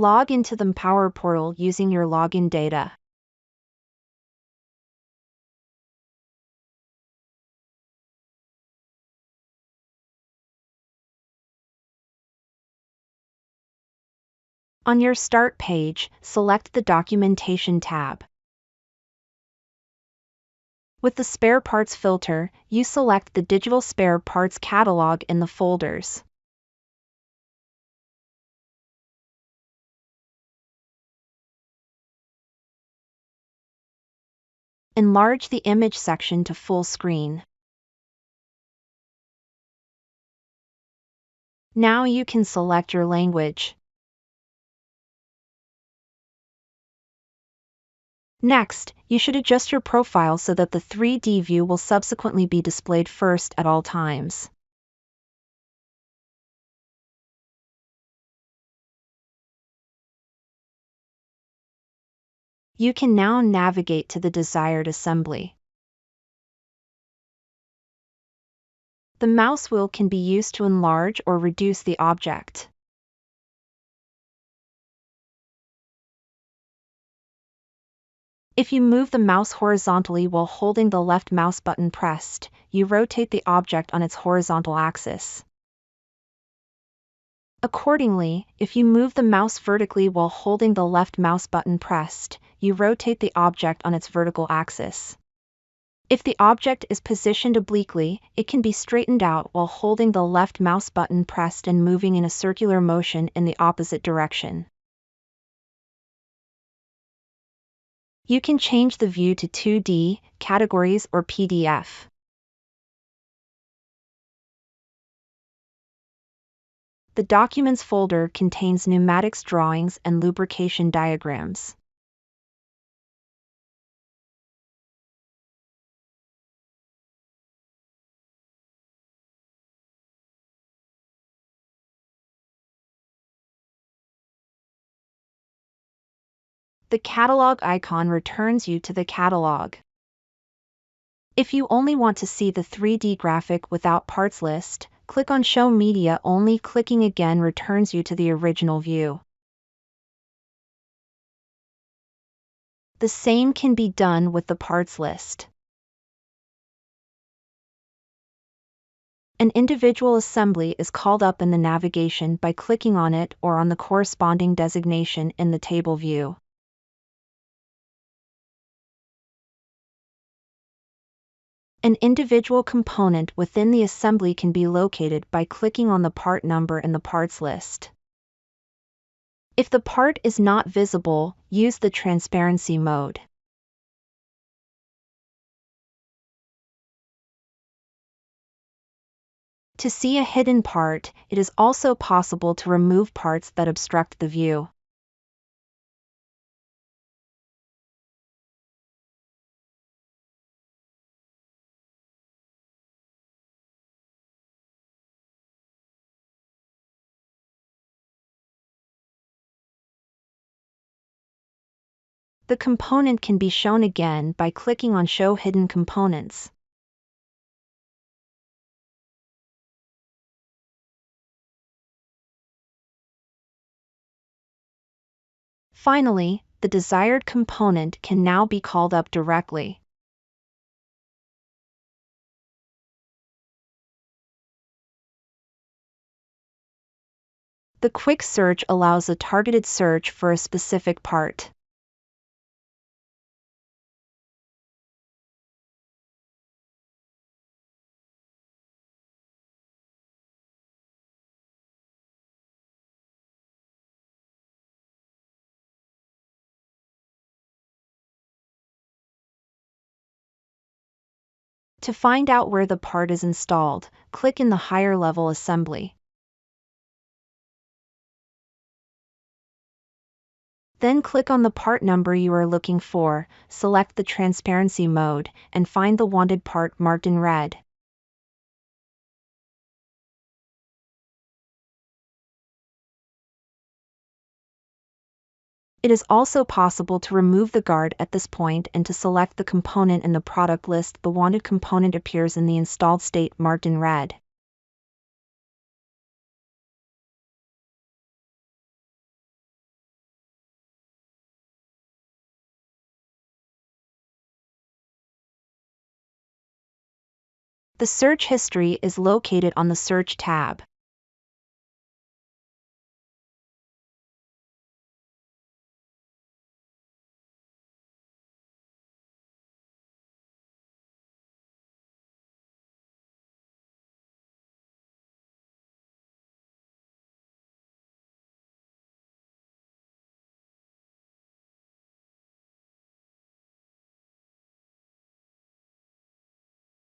Log into the MPOWER portal using your login data. On your Start page, select the Documentation tab. With the Spare Parts filter, you select the Digital Spare Parts catalog in the folders. Enlarge the image section to full screen. Now you can select your language. Next, you should adjust your profile so that the 3D view will subsequently be displayed first at all times. You can now navigate to the desired assembly. The mouse wheel can be used to enlarge or reduce the object. If you move the mouse horizontally while holding the left mouse button pressed, you rotate the object on its horizontal axis. Accordingly, if you move the mouse vertically while holding the left mouse button pressed, you rotate the object on its vertical axis. If the object is positioned obliquely, it can be straightened out while holding the left mouse button pressed and moving in a circular motion in the opposite direction. You can change the view to 2D, categories, or PDF. The Documents folder contains pneumatics drawings and lubrication diagrams. The catalog icon returns you to the catalog. If you only want to see the 3D graphic without parts list, click on Show Media Only. Clicking again returns you to the original view. The same can be done with the parts list. An individual assembly is called up in the navigation by clicking on it or on the corresponding designation in the table view. An individual component within the assembly can be located by clicking on the part number in the parts list. If the part is not visible, use the transparency mode. To see a hidden part, it is also possible to remove parts that obstruct the view. The component can be shown again by clicking on Show Hidden Components. Finally, the desired component can now be called up directly. The quick search allows a targeted search for a specific part. To find out where the part is installed, click in the higher level assembly. Then click on the part number you are looking for, select the transparency mode, and find the wanted part marked in red. It is also possible to remove the guard at this point and to select the component in the product list. The wanted component appears in the installed state marked in red. The search history is located on the Search tab.